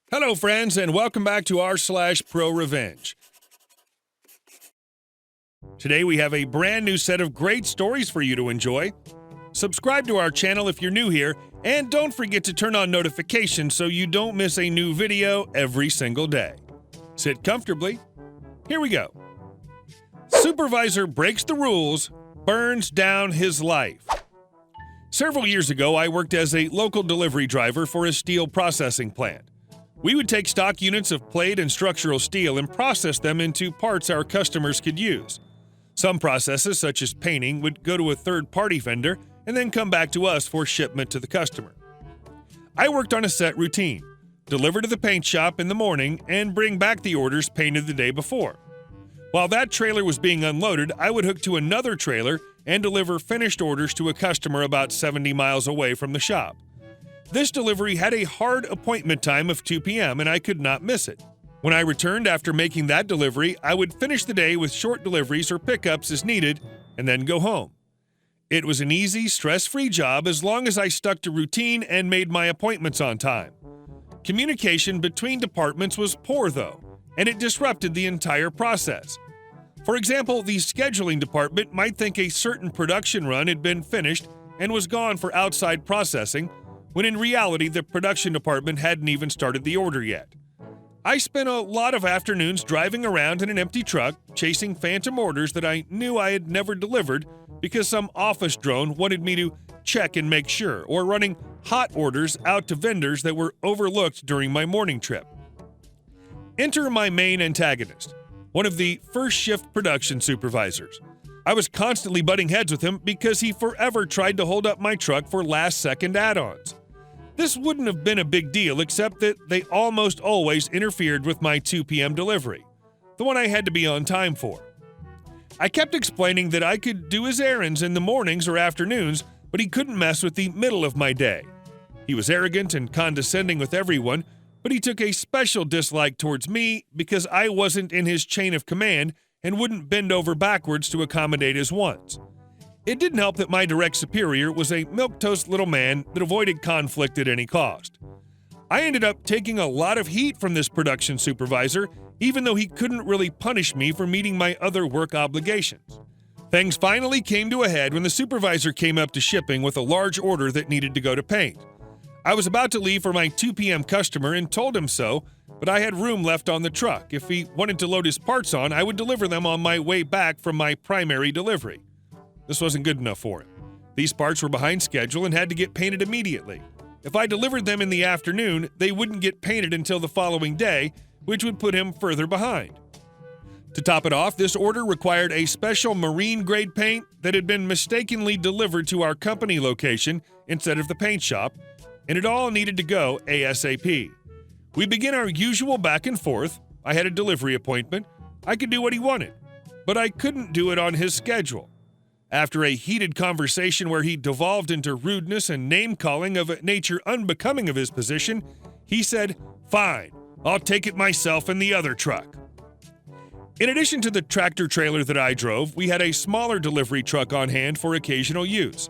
Hello, friends, and welcome back to r/ProRevenge. Today we have a brand new set of great stories for you to enjoy. Subscribe to our channel if you're new here, and don't forget to turn on notifications so you don't miss a new video every single day. Sit comfortably. Here we go. Supervisor breaks the rules, burns down his life. Several years ago, I worked as a local delivery driver for a steel processing plant. We would take stock units of plate and structural steel and process them into parts our customers could use. Some processes, such as painting, would go to a third-party vendor and then come back to us for shipment to the customer. I worked on a set routine: deliver to the paint shop in the morning and bring back the orders painted the day before. While that trailer was being unloaded, I would hook to another trailer and deliver finished orders to a customer about 70 miles away from the shop. This delivery had a hard appointment time of 2 p.m., and I could not miss it. When I returned after making that delivery, I would finish the day with short deliveries or pickups as needed, and then go home. It was an easy, stress-free job as long as I stuck to routine and made my appointments on time. Communication between departments was poor, though, and it disrupted the entire process. For example, the scheduling department might think a certain production run had been finished and was gone for outside processing, when in reality the production department hadn't even started the order yet. I spent a lot of afternoons driving around in an empty truck, chasing phantom orders that I knew I had never delivered because some office drone wanted me to check and make sure, or running hot orders out to vendors that were overlooked during my morning trip. Enter my main antagonist, one of the first shift production supervisors. I was constantly butting heads with him because he forever tried to hold up my truck for last-second add-ons. This wouldn't have been a big deal except that they almost always interfered with my 2 p.m. delivery, the one I had to be on time for. I kept explaining that I could do his errands in the mornings or afternoons, but he couldn't mess with the middle of my day. He was arrogant and condescending with everyone, but he took a special dislike towards me because I wasn't in his chain of command and wouldn't bend over backwards to accommodate his wants. It didn't help that my direct superior was a milquetoast little man that avoided conflict at any cost. I ended up taking a lot of heat from this production supervisor, even though he couldn't really punish me for meeting my other work obligations. Things finally came to a head when the supervisor came up to shipping with a large order that needed to go to paint. I was about to leave for my 2 p.m. customer and told him so, but I had room left on the truck. If he wanted to load his parts on, I would deliver them on my way back from my primary delivery. This wasn't good enough for him. These parts were behind schedule and had to get painted immediately. If I delivered them in the afternoon, they wouldn't get painted until the following day, which would put him further behind. To top it off, this order required a special marine-grade paint that had been mistakenly delivered to our company location instead of the paint shop, and it all needed to go ASAP. We began our usual back and forth. I had a delivery appointment. I could do what he wanted, but I couldn't do it on his schedule. After a heated conversation where he devolved into rudeness and name-calling of a nature unbecoming of his position, he said, "Fine, I'll take it myself in the other truck." In addition to the tractor-trailer that I drove, we had a smaller delivery truck on hand for occasional use.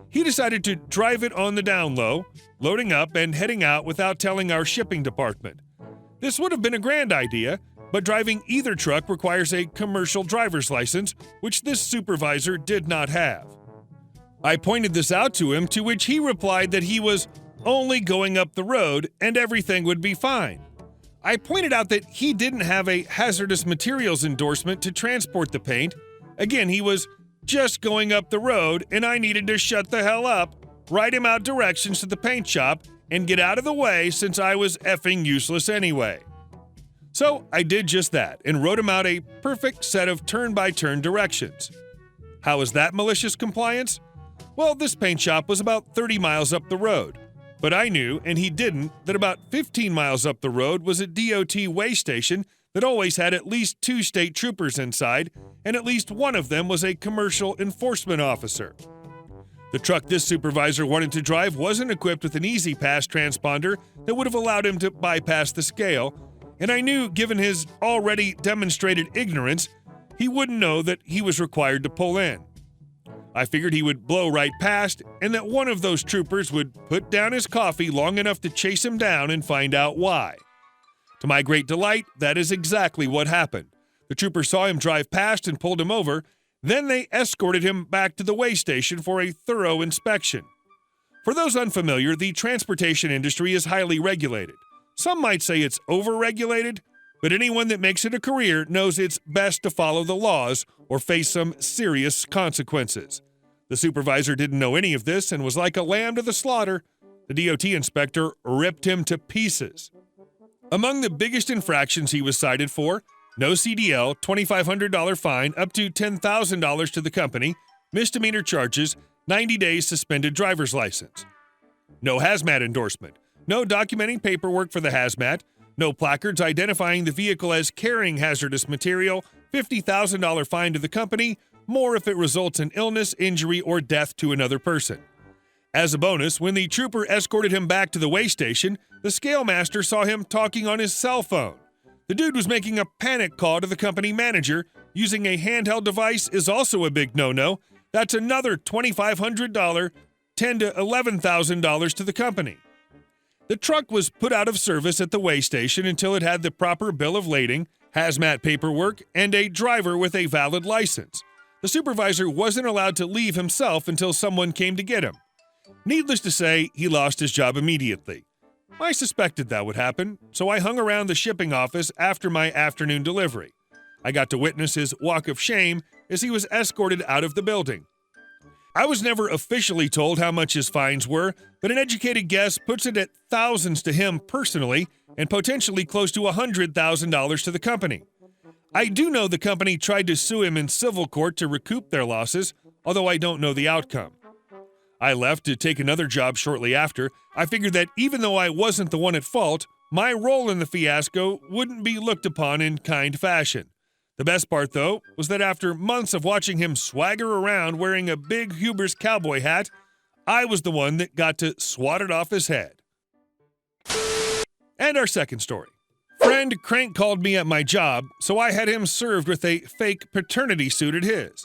He decided to drive it on the down low, loading up and heading out without telling our shipping department. This would have been a grand idea, but driving either truck requires a commercial driver's license, which this supervisor did not have. I pointed this out to him, to which he replied that he was only going up the road and everything would be fine. I pointed out that he didn't have a hazardous materials endorsement to transport the paint. Again, he was just going up the road and I needed to shut the hell up, write him out directions to the paint shop, and get out of the way since I was effing useless anyway. So I did just that and wrote him out a perfect set of turn-by-turn directions. How is that malicious compliance? Well, this paint shop was about 30 miles up the road, but I knew, and he didn't, that about 15 miles up the road was a DOT way station that always had at least 2 state troopers inside, and at least one of them was a commercial enforcement officer. The truck this supervisor wanted to drive wasn't equipped with an easy pass transponder that would have allowed him to bypass the scale, and I knew, given his already demonstrated ignorance, he wouldn't know that he was required to pull in. I figured he would blow right past, and that one of those troopers would put down his coffee long enough to chase him down and find out why. To my great delight, that is exactly what happened. The trooper saw him drive past and pulled him over. Then they escorted him back to the weigh station for a thorough inspection. For those unfamiliar, the transportation industry is highly regulated. Some might say it's over-regulated, but anyone that makes it a career knows it's best to follow the laws or face some serious consequences. The supervisor didn't know any of this and was like a lamb to the slaughter. The DOT inspector ripped him to pieces. Among the biggest infractions he was cited for: no CDL, $2,500 fine, up to $10,000 to the company, misdemeanor charges, 90 days suspended driver's license. No hazmat endorsement, no documenting paperwork for the hazmat, no placards identifying the vehicle as carrying hazardous material, $50,000 fine to the company, more if it results in illness, injury, or death to another person. As a bonus, when the trooper escorted him back to the weigh station, the scale master saw him talking on his cell phone. The dude was making a panic call to the company manager. Using a handheld device is also a big no-no. That's another $2,500, $10,000 to $11,000 to the company. The truck was put out of service at the weigh station until it had the proper bill of lading, hazmat paperwork, and a driver with a valid license. The supervisor wasn't allowed to leave himself until someone came to get him. Needless to say, he lost his job immediately. I suspected that would happen, so I hung around the shipping office after my afternoon delivery. I got to witness his walk of shame as he was escorted out of the building. I was never officially told how much his fines were, but an educated guess puts it at thousands to him personally and potentially close to $100,000 to the company. I do know the company tried to sue him in civil court to recoup their losses, although I don't know the outcome. I left to take another job shortly after. I figured that even though I wasn't the one at fault, my role in the fiasco wouldn't be looked upon in kind fashion. The best part, though, was that after months of watching him swagger around wearing a big Huber's cowboy hat, I was the one that got to swat it off his head. And our second story. Friend crank called me at my job, so I had him served with a fake paternity suit at his.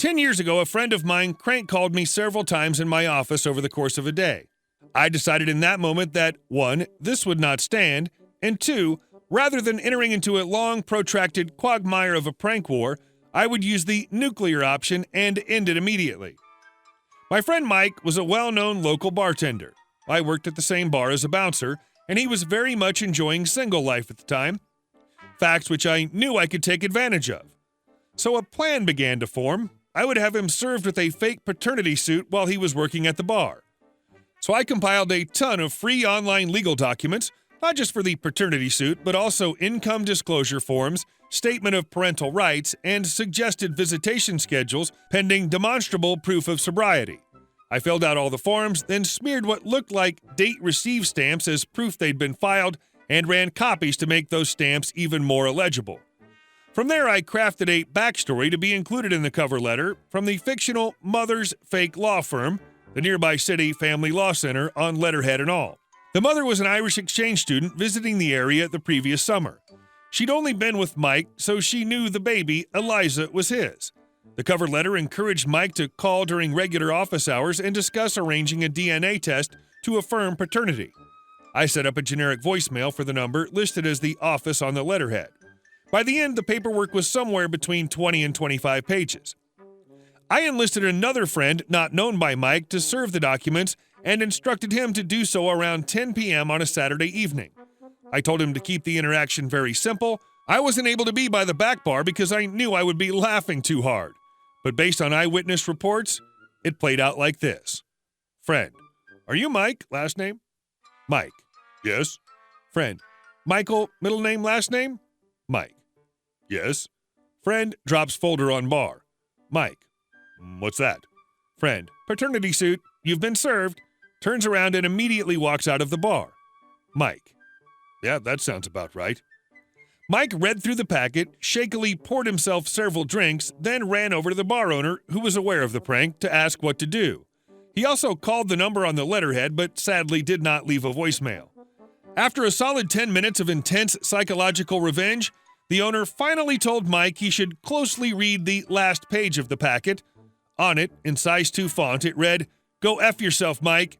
10 years ago, a friend of mine crank called me several times in my office over the course of a day. I decided in that moment that, 1, this would not stand, and 2, rather than entering into a long, protracted quagmire of a prank war, I would use the nuclear option and end it immediately. My friend Mike was a well-known local bartender. I worked at the same bar as a bouncer, and he was very much enjoying single life at the time, facts which I knew I could take advantage of. So a plan began to form. I would have him served with a fake paternity suit while he was working at the bar. So I compiled a ton of free online legal documents, not just for the paternity suit, but also income disclosure forms, statement of parental rights, and suggested visitation schedules pending demonstrable proof of sobriety. I filled out all the forms, then smeared what looked like date received stamps as proof they'd been filed, and ran copies to make those stamps even more illegible. From there, I crafted a backstory to be included in the cover letter from the fictional mother's fake law firm, the nearby city Family Law Center, on letterhead and all. The mother was an Irish exchange student visiting the area the previous summer. She'd only been with Mike, so she knew the baby, Eliza, was his. The cover letter encouraged Mike to call during regular office hours and discuss arranging a DNA test to affirm paternity. I set up a generic voicemail for the number listed as the office on the letterhead. By the end, the paperwork was somewhere between 20 and 25 pages. I enlisted another friend, not known by Mike, to serve the documents and instructed him to do so around 10 p.m. on a Saturday evening. I told him to keep the interaction very simple. I wasn't able to be by the back bar because I knew I would be laughing too hard. But based on eyewitness reports, it played out like this. Friend: Are you Mike? Last name? Mike: Yes. Friend: Michael, middle name, last name? Mike: Yes. Friend drops folder on bar. Mike: What's that? Friend: Paternity suit. You've been served. Turns around and immediately walks out of the bar. Mike: Yeah, that sounds about right. Mike read through the packet, shakily poured himself several drinks, then ran over to the bar owner, who was aware of the prank, to ask what to do. He also called the number on the letterhead, but sadly did not leave a voicemail. After a solid 10 minutes of intense psychological revenge, the owner finally told Mike he should closely read the last page of the packet. On it, in size 2 font, it read, "Go F yourself, Mike."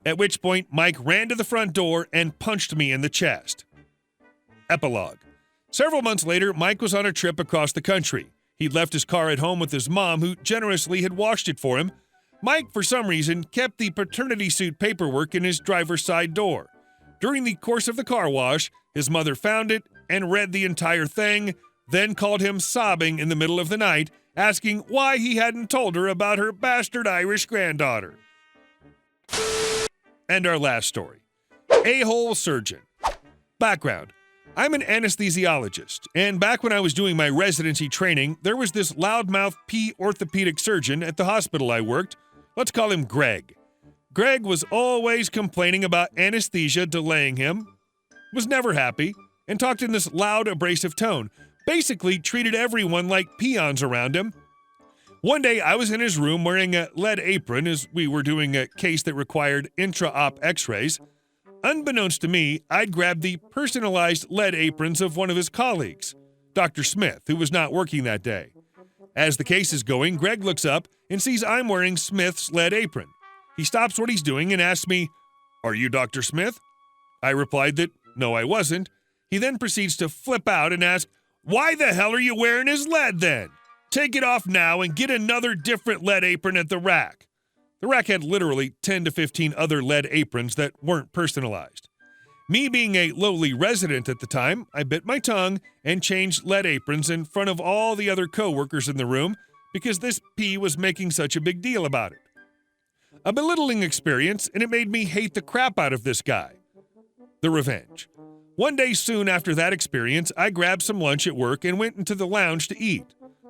At which point, Mike ran to the front door and punched me in the chest. Epilogue. Several months later, Mike was on a trip across the country. He'd left his car at home with his mom, who generously had washed it for him. Mike, for some reason, kept the paternity suit paperwork in his driver's side door. During the course of the car wash, his mother found it and read the entire thing, then called him sobbing in the middle of the night, asking why he hadn't told her about her bastard Irish granddaughter. And our last story. A-hole surgeon. Background. I'm an anesthesiologist, and back when I was doing my residency training, there was this loudmouth pea orthopedic surgeon at the hospital I worked. Let's call him Greg. Greg was always complaining about anesthesia delaying him, was never happy, and talked in this loud, abrasive tone. Basically treated everyone like peons around him. One day, I was in his room wearing a lead apron as we were doing a case that required intra-op x-rays. Unbeknownst to me, I'd grabbed the personalized lead aprons of one of his colleagues, Dr. Smith, who was not working that day. As the case is going, Greg looks up and sees I'm wearing Smith's lead apron. He stops what he's doing and asks me, "Are you Dr. Smith?" I replied that no, I wasn't. He then proceeds to flip out and ask, "Why the hell are you wearing his lead then? Take it off now and get another different lead apron at the rack." The rack had literally 10 to 15 other lead aprons that weren't personalized. Me being a lowly resident at the time, I bit my tongue and changed lead aprons in front of all the other co-workers in the room because this P was making such a big deal about it. A belittling experience, and it made me hate the crap out of this guy. The revenge. One day soon after that experience, I grabbed some lunch at work and went into the lounge to eat.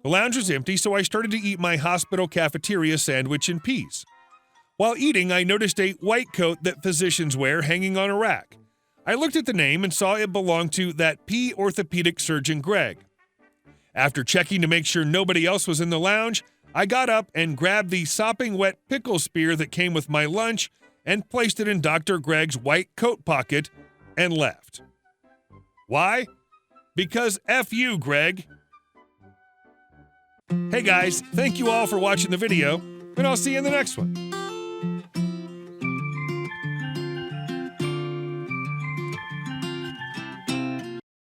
The lounge was empty, so I started to eat my hospital cafeteria sandwich in peace. While eating, I noticed a white coat that physicians wear hanging on a rack. I looked at the name and saw it belonged to that P orthopedic surgeon Greg. After checking to make sure nobody else was in the lounge, I got up and grabbed the sopping wet pickle spear that came with my lunch and placed it in Dr. Greg's white coat pocket and left. Why? Because F you, Greg. Hey guys, thank you all for watching the video, and I'll see you in the next one.